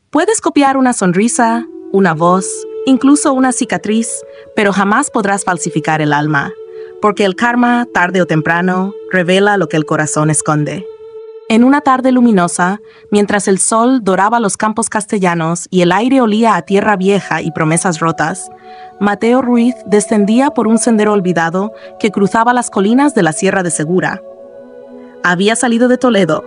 Puedes copiar una sonrisa, una voz, incluso una cicatriz, pero jamás podrás falsificar el alma, porque el karma, tarde o temprano, revela lo que el corazón esconde. En una tarde luminosa, mientras el sol doraba los campos castellanos y el aire olía a tierra vieja y promesas rotas, Mateo Ruiz descendía por un sendero olvidado que cruzaba las colinas de la Sierra de Segura. Había salido de Toledo,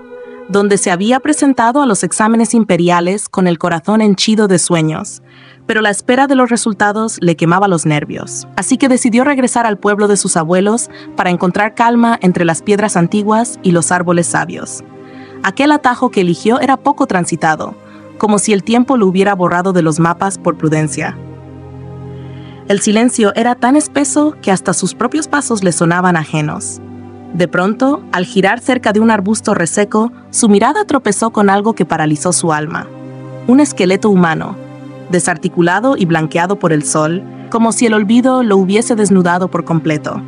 donde se había presentado a los exámenes imperiales con el corazón henchido de sueños, pero la espera de los resultados le quemaba los nervios. Así que decidió regresar al pueblo de sus abuelos para encontrar calma entre las piedras antiguas y los árboles sabios. Aquel atajo que eligió era poco transitado, como si el tiempo lo hubiera borrado de los mapas por prudencia. El silencio era tan espeso que hasta sus propios pasos le sonaban ajenos. De pronto, al girar cerca de un arbusto reseco, su mirada tropezó con algo que paralizó su alma. Un esqueleto humano, desarticulado y blanqueado por el sol, como si el olvido lo hubiese desnudado por completo.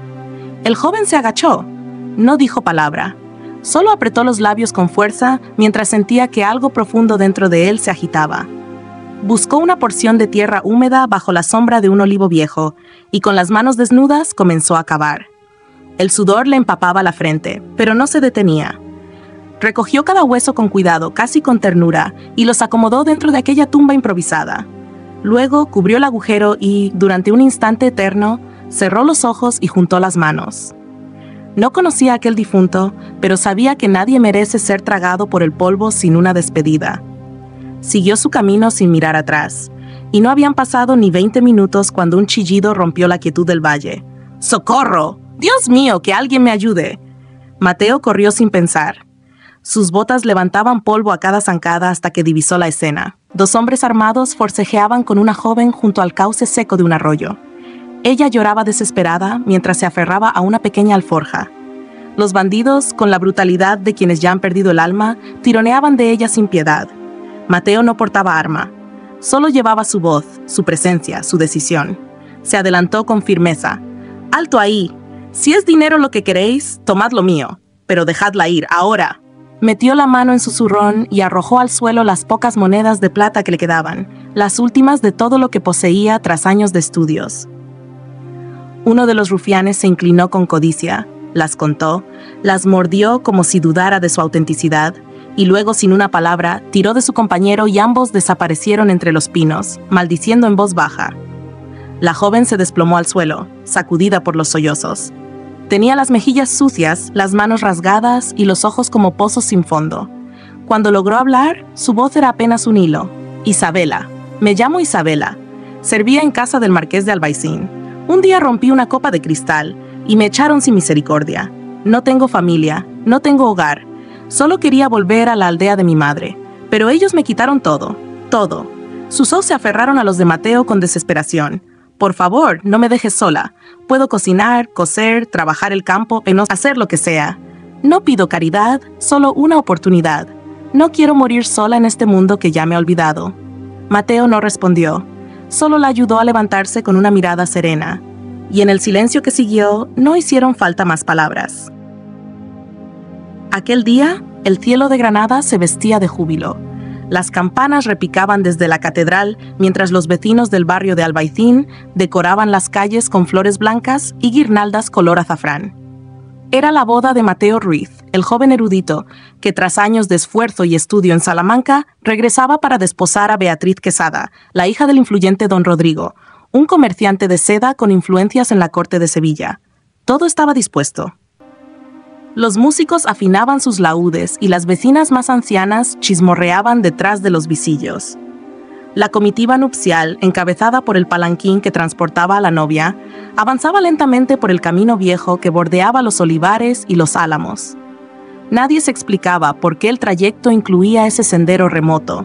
El joven se agachó. No dijo palabra. Solo apretó los labios con fuerza mientras sentía que algo profundo dentro de él se agitaba. Buscó una porción de tierra húmeda bajo la sombra de un olivo viejo y con las manos desnudas comenzó a cavar. El sudor le empapaba la frente, pero no se detenía. Recogió cada hueso con cuidado, casi con ternura, y los acomodó dentro de aquella tumba improvisada. Luego cubrió el agujero y, durante un instante eterno, cerró los ojos y juntó las manos. No conocía a aquel difunto, pero sabía que nadie merece ser tragado por el polvo sin una despedida. Siguió su camino sin mirar atrás, y no habían pasado ni 20 minutos cuando un chillido rompió la quietud del valle. ¡Socorro! ¡Dios mío, que alguien me ayude! Mateo corrió sin pensar. Sus botas levantaban polvo a cada zancada hasta que divisó la escena. 2 hombres armados forcejeaban con una joven junto al cauce seco de un arroyo. Ella lloraba desesperada mientras se aferraba a una pequeña alforja. Los bandidos, con la brutalidad de quienes ya han perdido el alma, tironeaban de ella sin piedad. Mateo no portaba arma. Solo llevaba su voz, su presencia, su decisión. Se adelantó con firmeza. «¡Alto ahí! Si es dinero lo que queréis, tomad lo mío, pero dejadla ir, ahora». Metió la mano en su zurrón y arrojó al suelo las pocas monedas de plata que le quedaban, las últimas de todo lo que poseía tras años de estudios. Uno de los rufianes se inclinó con codicia, las contó, las mordió como si dudara de su autenticidad, y luego, sin una palabra, tiró de su compañero y ambos desaparecieron entre los pinos, maldiciendo en voz baja. La joven se desplomó al suelo, sacudida por los sollozos. Tenía las mejillas sucias, las manos rasgadas y los ojos como pozos sin fondo. Cuando logró hablar, su voz era apenas un hilo. «Isabela. Me llamo Isabela. Servía en casa del marqués de Albaicín. Un día rompí una copa de cristal y me echaron sin misericordia. No tengo familia, no tengo hogar. Solo quería volver a la aldea de mi madre. Pero ellos me quitaron todo, todo». Sus ojos se aferraron a los de Mateo con desesperación. «Por favor, no me dejes sola. Puedo cocinar, coser, trabajar el campo, hacer lo que sea. No pido caridad, solo una oportunidad. No quiero morir sola en este mundo que ya me ha olvidado». Mateo no respondió. Solo la ayudó a levantarse con una mirada serena. Y en el silencio que siguió, no hicieron falta más palabras. Aquel día, el cielo de Granada se vestía de júbilo. Las campanas repicaban desde la catedral, mientras los vecinos del barrio de Albaicín decoraban las calles con flores blancas y guirnaldas color azafrán. Era la boda de Mateo Ruiz, el joven erudito, que tras años de esfuerzo y estudio en Salamanca, regresaba para desposar a Beatriz Quesada, la hija del influyente don Rodrigo, un comerciante de seda con influencias en la corte de Sevilla. Todo estaba dispuesto. Los músicos afinaban sus laúdes y las vecinas más ancianas chismorreaban detrás de los visillos. La comitiva nupcial, encabezada por el palanquín que transportaba a la novia, avanzaba lentamente por el camino viejo que bordeaba los olivares y los álamos. Nadie se explicaba por qué el trayecto incluía ese sendero remoto.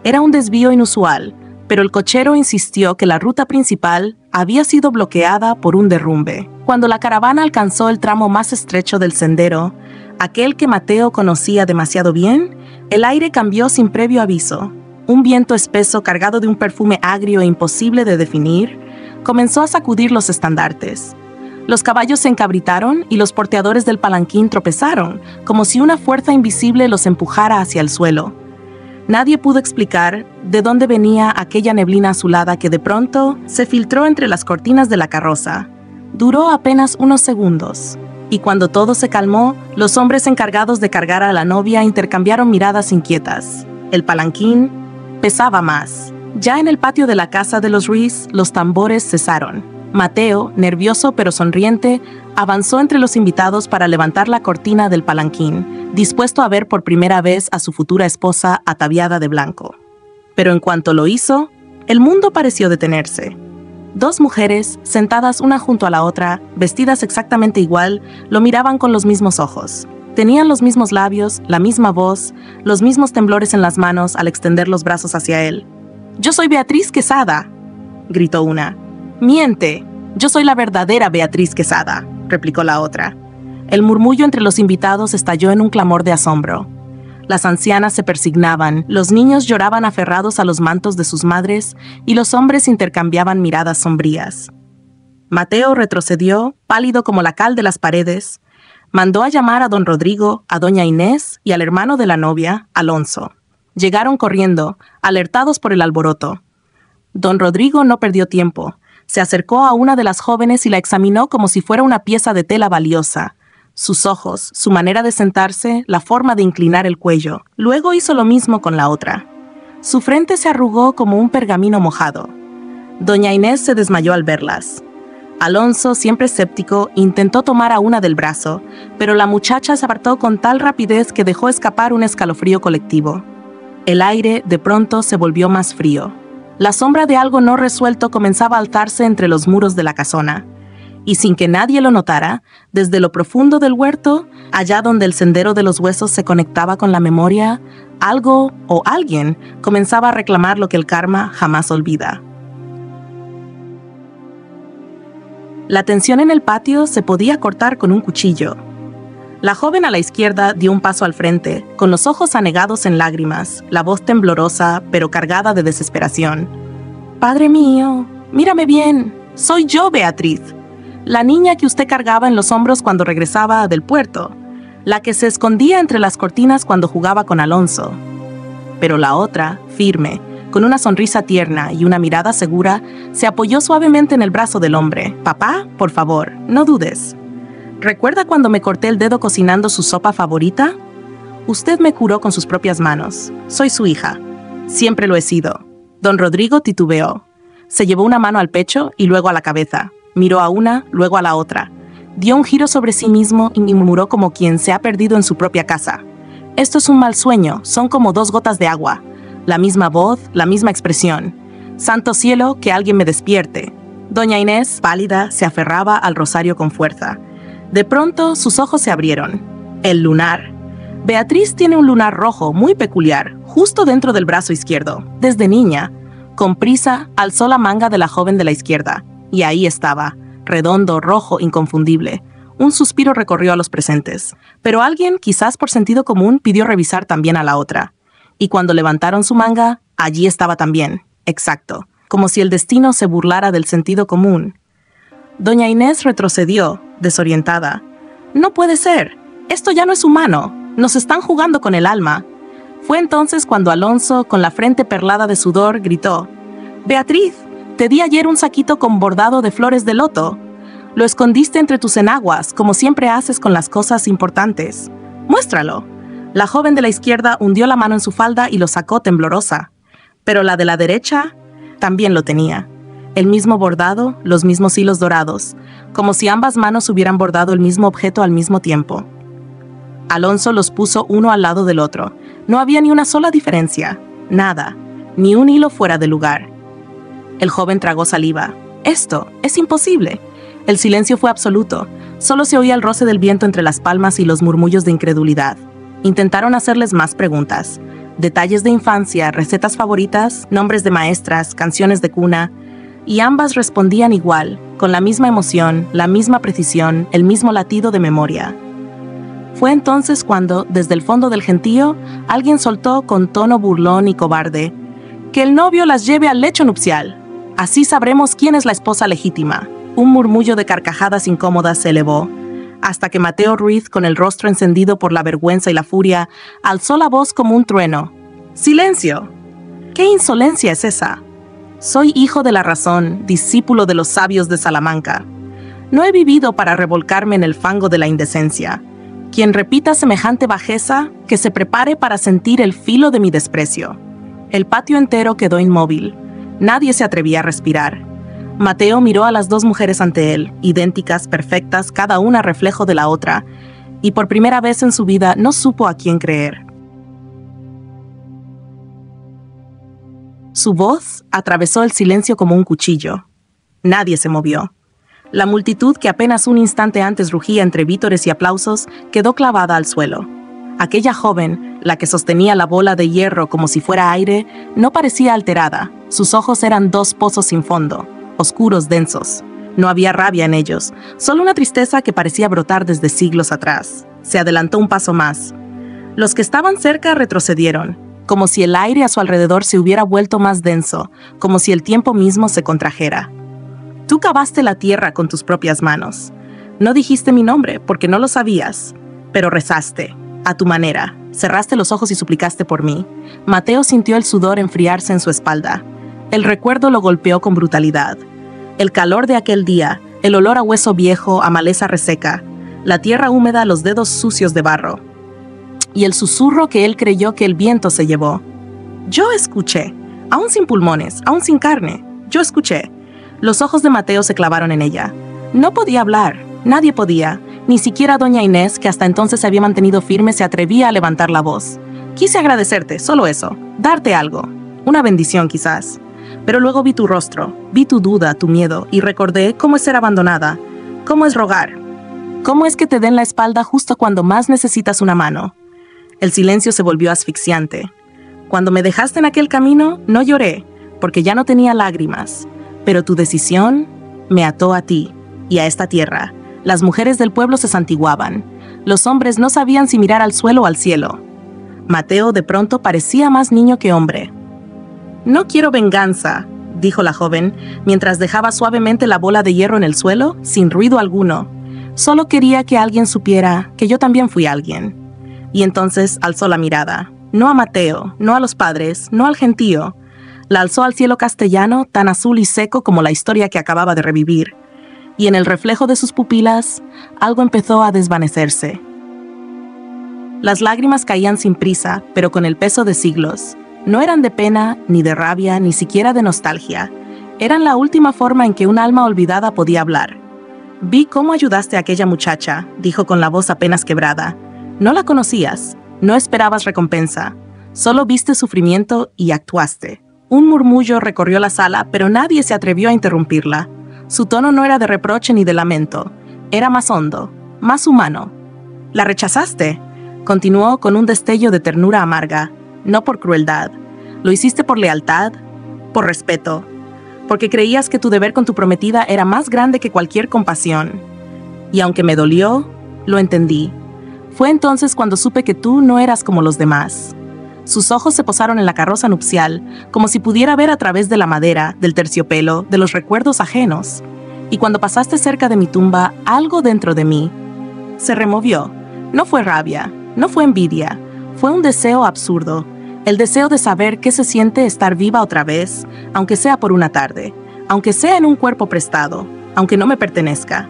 Era un desvío inusual, pero el cochero insistió que la ruta principal había sido bloqueada por un derrumbe. Cuando la caravana alcanzó el tramo más estrecho del sendero, aquel que Mateo conocía demasiado bien, el aire cambió sin previo aviso. Un viento espeso cargado de un perfume agrio e imposible de definir, comenzó a sacudir los estandartes. Los caballos se encabritaron y los porteadores del palanquín tropezaron, como si una fuerza invisible los empujara hacia el suelo. Nadie pudo explicar de dónde venía aquella neblina azulada que de pronto se filtró entre las cortinas de la carroza. Duró apenas unos segundos, y cuando todo se calmó, los hombres encargados de cargar a la novia intercambiaron miradas inquietas. El palanquín pesaba más. Ya en el patio de la casa de los Ruiz, los tambores cesaron. Mateo, nervioso pero sonriente, avanzó entre los invitados para levantar la cortina del palanquín, dispuesto a ver por primera vez a su futura esposa ataviada de blanco. Pero en cuanto lo hizo, el mundo pareció detenerse. Dos mujeres, sentadas una junto a la otra, vestidas exactamente igual, lo miraban con los mismos ojos. Tenían los mismos labios, la misma voz, los mismos temblores en las manos al extender los brazos hacia él. «Yo soy Beatriz Quesada», gritó una. «Miente, yo soy la verdadera Beatriz Quesada», replicó la otra. El murmullo entre los invitados estalló en un clamor de asombro. Las ancianas se persignaban, los niños lloraban aferrados a los mantos de sus madres y los hombres intercambiaban miradas sombrías. Mateo retrocedió, pálido como la cal de las paredes. Mandó a llamar a don Rodrigo, a doña Inés y al hermano de la novia, Alonso. Llegaron corriendo, alertados por el alboroto. Don Rodrigo no perdió tiempo. Se acercó a una de las jóvenes y la examinó como si fuera una pieza de tela valiosa. Sus ojos, su manera de sentarse, la forma de inclinar el cuello. Luego hizo lo mismo con la otra. Su frente se arrugó como un pergamino mojado. Doña Inés se desmayó al verlas. Alonso, siempre escéptico, intentó tomar a una del brazo, pero la muchacha se apartó con tal rapidez que dejó escapar un escalofrío colectivo. El aire, de pronto, se volvió más frío. La sombra de algo no resuelto comenzaba a alzarse entre los muros de la casona. Y sin que nadie lo notara, desde lo profundo del huerto, allá donde el sendero de los huesos se conectaba con la memoria, algo o alguien comenzaba a reclamar lo que el karma jamás olvida. La tensión en el patio se podía cortar con un cuchillo. La joven a la izquierda dio un paso al frente, con los ojos anegados en lágrimas, la voz temblorosa, pero cargada de desesperación. «Padre mío, mírame bien, soy yo, Beatriz, la niña que usted cargaba en los hombros cuando regresaba del puerto, la que se escondía entre las cortinas cuando jugaba con Alonso». Pero la otra, firme, con una sonrisa tierna y una mirada segura, se apoyó suavemente en el brazo del hombre. «Papá, por favor, no dudes. ¿Recuerda cuando me corté el dedo cocinando su sopa favorita? Usted me curó con sus propias manos. Soy su hija. Siempre lo he sido». Don Rodrigo titubeó. Se llevó una mano al pecho y luego a la cabeza. Miró a una, luego a la otra. Dio un giro sobre sí mismo y murmuró como quien se ha perdido en su propia casa. «Esto es un mal sueño, son como dos gotas de agua. La misma voz, la misma expresión. Santo cielo, que alguien me despierte». Doña Inés, pálida, se aferraba al rosario con fuerza. De pronto, sus ojos se abrieron. El lunar. Beatriz tiene un lunar rojo muy peculiar, justo dentro del brazo izquierdo. Desde niña, con prisa, alzó la manga de la joven de la izquierda. Y ahí estaba, redondo, rojo, inconfundible. Un suspiro recorrió a los presentes. Pero alguien, quizás por sentido común, pidió revisar también a la otra. Y cuando levantaron su manga, allí estaba también. Exacto. Como si el destino se burlara del sentido común. Doña Inés retrocedió, desorientada. «No puede ser. Esto ya no es humano. Nos están jugando con el alma». Fue entonces cuando Alonso, con la frente perlada de sudor, gritó: «Beatriz, te di ayer un saquito con bordado de flores de loto. Lo escondiste entre tus enaguas, como siempre haces con las cosas importantes. Muéstralo». La joven de la izquierda hundió la mano en su falda y lo sacó temblorosa. Pero la de la derecha también lo tenía. El mismo bordado, los mismos hilos dorados, como si ambas manos hubieran bordado el mismo objeto al mismo tiempo. Alonso los puso uno al lado del otro. No había ni una sola diferencia. Nada. Ni un hilo fuera de lugar. El joven tragó saliva. «Esto es imposible». El silencio fue absoluto. Solo se oía el roce del viento entre las palmas y los murmullos de incredulidad. Intentaron hacerles más preguntas. Detalles de infancia, recetas favoritas, nombres de maestras, canciones de cuna. Y ambas respondían igual, con la misma emoción, la misma precisión, el mismo latido de memoria. Fue entonces cuando, desde el fondo del gentío, alguien soltó con tono burlón y cobarde: «Que el novio las lleve al lecho nupcial. Así sabremos quién es la esposa legítima». Un murmullo de carcajadas incómodas se elevó, hasta que Mateo Ruiz, con el rostro encendido por la vergüenza y la furia, alzó la voz como un trueno. ¡Silencio! ¿Qué insolencia es esa? Soy hijo de la razón, discípulo de los sabios de Salamanca. No he vivido para revolcarme en el fango de la indecencia. Quien repita semejante bajeza, que se prepare para sentir el filo de mi desprecio. El patio entero quedó inmóvil. Nadie se atrevía a respirar. Mateo miró a las dos mujeres ante él, idénticas, perfectas, cada una reflejo de la otra, y por primera vez en su vida no supo a quién creer. Su voz atravesó el silencio como un cuchillo. Nadie se movió. La multitud, que apenas un instante antes rugía entre vítores y aplausos, quedó clavada al suelo. Aquella joven, la que sostenía la bola de hierro como si fuera aire, no parecía alterada. Sus ojos eran dos pozos sin fondo, oscuros, densos. No había rabia en ellos, solo una tristeza que parecía brotar desde siglos atrás. Se adelantó un paso más. Los que estaban cerca retrocedieron, como si el aire a su alrededor se hubiera vuelto más denso, como si el tiempo mismo se contrajera. Tú cavaste la tierra con tus propias manos. No dijiste mi nombre porque no lo sabías, pero rezaste, a tu manera. Cerraste los ojos y suplicaste por mí. Mateo sintió el sudor enfriarse en su espalda. El recuerdo lo golpeó con brutalidad. El calor de aquel día, el olor a hueso viejo, a maleza reseca, la tierra húmeda, los dedos sucios de barro. Y el susurro que él creyó que el viento se llevó. Yo escuché, aún sin pulmones, aún sin carne, yo escuché. Los ojos de Mateo se clavaron en ella. No podía hablar, nadie podía, ni siquiera doña Inés, que hasta entonces se había mantenido firme, se atrevía a levantar la voz. Quise agradecerte, solo eso, darte algo, una bendición quizás. Pero luego vi tu rostro, vi tu duda, tu miedo, y recordé cómo es ser abandonada, cómo es rogar, cómo es que te den la espalda justo cuando más necesitas una mano. El silencio se volvió asfixiante. Cuando me dejaste en aquel camino, no lloré, porque ya no tenía lágrimas. Pero tu decisión me ató a ti y a esta tierra. Las mujeres del pueblo se santiguaban. Los hombres no sabían si mirar al suelo o al cielo. Mateo de pronto parecía más niño que hombre. No quiero venganza, dijo la joven, mientras dejaba suavemente la bola de hierro en el suelo, sin ruido alguno. Solo quería que alguien supiera que yo también fui alguien. Y entonces alzó la mirada. No a Mateo, no a los padres, no al gentío. La alzó al cielo castellano, tan azul y seco como la historia que acababa de revivir. Y en el reflejo de sus pupilas, algo empezó a desvanecerse. Las lágrimas caían sin prisa, pero con el peso de siglos. No eran de pena, ni de rabia, ni siquiera de nostalgia. Eran la última forma en que un alma olvidada podía hablar. Vi cómo ayudaste a aquella muchacha, dijo con la voz apenas quebrada. No la conocías, no esperabas recompensa. Solo viste sufrimiento y actuaste. Un murmullo recorrió la sala, pero nadie se atrevió a interrumpirla. Su tono no era de reproche ni de lamento. Era más hondo, más humano. ¿La rechazaste? Continuó con un destello de ternura amarga. No por crueldad. Lo hiciste por lealtad, por respeto, porque creías que tu deber con tu prometida era más grande que cualquier compasión. Y aunque me dolió, lo entendí. Fue entonces cuando supe que tú no eras como los demás. Sus ojos se posaron en la carroza nupcial, como si pudiera ver a través de la madera, del terciopelo, de los recuerdos ajenos. Y cuando pasaste cerca de mi tumba, algo dentro de mí se removió. No fue rabia, no fue envidia, fue un deseo absurdo. El deseo de saber qué se siente estar viva otra vez, aunque sea por una tarde, aunque sea en un cuerpo prestado, aunque no me pertenezca.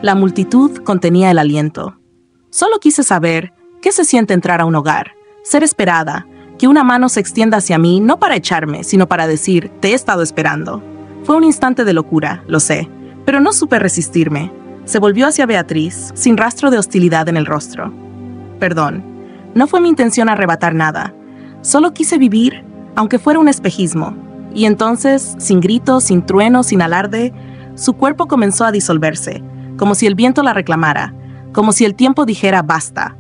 La multitud contenía el aliento. Solo quise saber qué se siente entrar a un hogar, ser esperada, que una mano se extienda hacia mí, no para echarme, sino para decir, te he estado esperando. Fue un instante de locura, lo sé, pero no supe resistirme. Se volvió hacia Beatriz, sin rastro de hostilidad en el rostro. Perdón, no fue mi intención arrebatar nada. Solo quise vivir, aunque fuera un espejismo. Y entonces, sin gritos, sin trueno, sin alarde, su cuerpo comenzó a disolverse, como si el viento la reclamara, como si el tiempo dijera basta.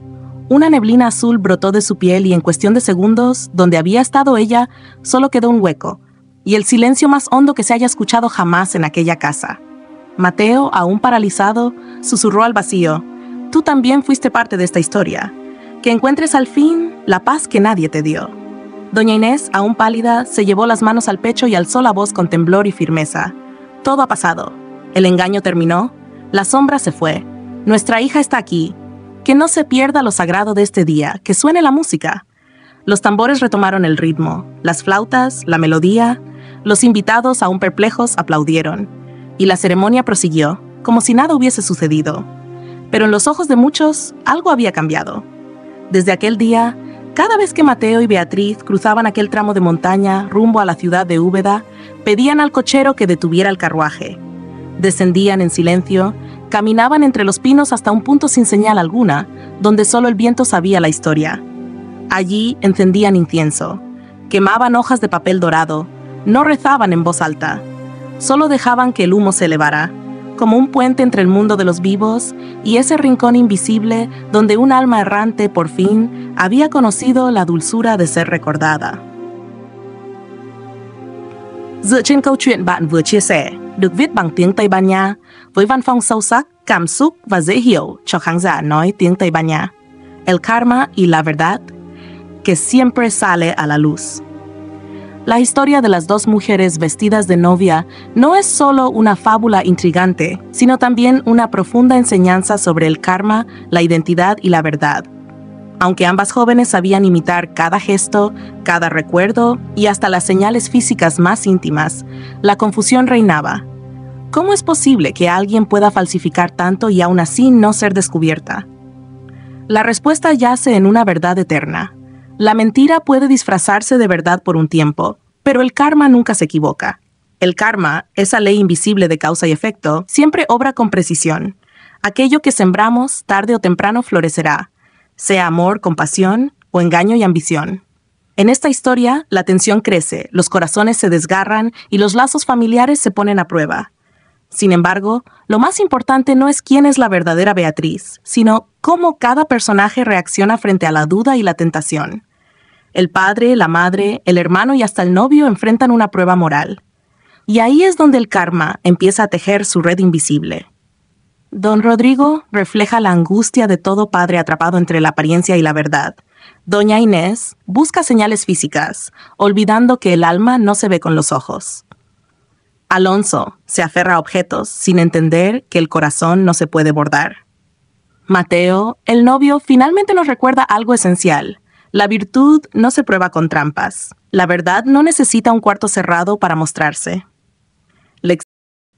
Una neblina azul brotó de su piel y en cuestión de segundos, donde había estado ella, solo quedó un hueco, y el silencio más hondo que se haya escuchado jamás en aquella casa. Mateo, aún paralizado, susurró al vacío, tú también fuiste parte de esta historia. Que encuentres al fin la paz que nadie te dio. Doña Inés, aún pálida, se llevó las manos al pecho y alzó la voz con temblor y firmeza. Todo ha pasado. El engaño terminó. La sombra se fue. Nuestra hija está aquí. Que no se pierda lo sagrado de este día, que suene la música. Los tambores retomaron el ritmo, las flautas, la melodía, los invitados, aún perplejos, aplaudieron, y la ceremonia prosiguió, como si nada hubiese sucedido. Pero en los ojos de muchos, algo había cambiado. Desde aquel día, cada vez que Mateo y Beatriz cruzaban aquel tramo de montaña rumbo a la ciudad de Úbeda, pedían al cochero que detuviera el carruaje. Descendían en silencio, caminaban entre los pinos hasta un punto sin señal alguna, donde solo el viento sabía la historia. Allí encendían incienso, quemaban hojas de papel dorado, no rezaban en voz alta, solo dejaban que el humo se elevara, como un puente entre el mundo de los vivos y ese rincón invisible donde un alma errante por fin había conocido la dulzura de ser recordada. Dựa trên câu chuyện bạn vừa chia sẻ, được viết bằng tiếng Tây Ban Nha, với văn phong sâu sắc, cảm xúc và dễ hiểu cho khán giả nói tiếng Tây Ban Nha. El karma y la verdad, que siempre sale a la luz. La historia de las dos mujeres vestidas de novia no es solo una fábula intrigante, sino también una profunda enseñanza sobre el karma, la identidad y la verdad. Aunque ambas jóvenes sabían imitar cada gesto, cada recuerdo y hasta las señales físicas más íntimas, la confusión reinaba. ¿Cómo es posible que alguien pueda falsificar tanto y aún así no ser descubierta? La respuesta yace en una verdad eterna. La mentira puede disfrazarse de verdad por un tiempo, pero el karma nunca se equivoca. El karma, esa ley invisible de causa y efecto, siempre obra con precisión. Aquello que sembramos, tarde o temprano florecerá, sea amor, compasión o engaño y ambición. En esta historia, la tensión crece, los corazones se desgarran y los lazos familiares se ponen a prueba. Sin embargo, lo más importante no es quién es la verdadera Beatriz, sino cómo cada personaje reacciona frente a la duda y la tentación. El padre, la madre, el hermano y hasta el novio enfrentan una prueba moral. Y ahí es donde el karma empieza a tejer su red invisible. Don Rodrigo refleja la angustia de todo padre atrapado entre la apariencia y la verdad. Doña Inés busca señales físicas, olvidando que el alma no se ve con los ojos. Alonso se aferra a objetos sin entender que el corazón no se puede bordar. Mateo, el novio, finalmente nos recuerda algo esencial. La virtud no se prueba con trampas. La verdad no necesita un cuarto cerrado para mostrarse.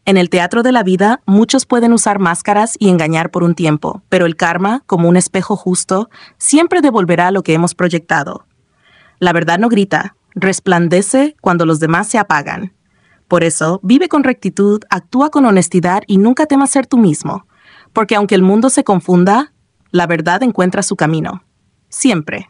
En el teatro de la vida, muchos pueden usar máscaras y engañar por un tiempo, pero el karma, como un espejo justo, siempre devolverá lo que hemos proyectado. La verdad no grita, resplandece cuando los demás se apagan. Por eso, vive con rectitud, actúa con honestidad y nunca temas ser tú mismo, porque aunque el mundo se confunda, la verdad encuentra su camino. Siempre.